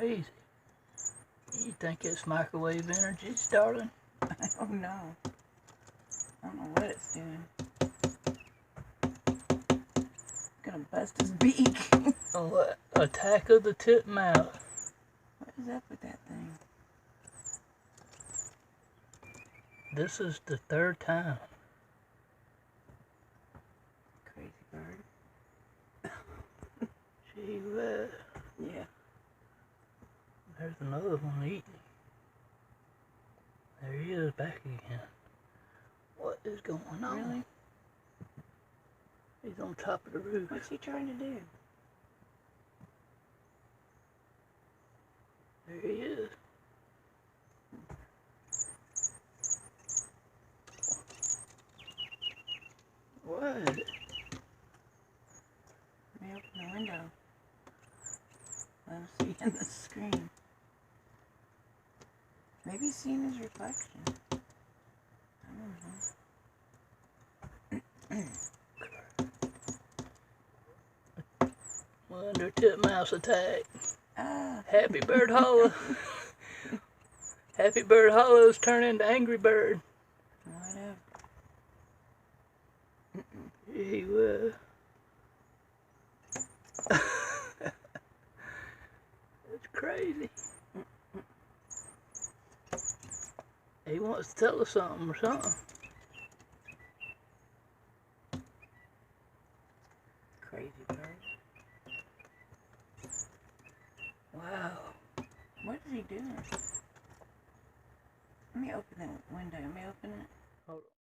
crazy. You think it's microwave energy, darling? I don't know. I don't know what it's doing. It's gonna bust his beak. Oh, attack of the titmouse. What is up with that thing? This is the third time. Crazy bird. Gee, yeah. There's another one eating. There he is back again. What is going on? Really? He's on top of the roof. What's he trying to do? There he is. What? Let me open the window. Let him see in the screen. Maybe he's seeing his reflection. I don't know. We're under titmouse attack. Ah. Happy Bird Hollow. Happy Bird Hollow's turning into Angry Bird. Whatever. He will. It's crazy. He wants to tell us something or something. Crazy bird. Wow. What is he doing? Let me open that window. Let me open it. Hold on.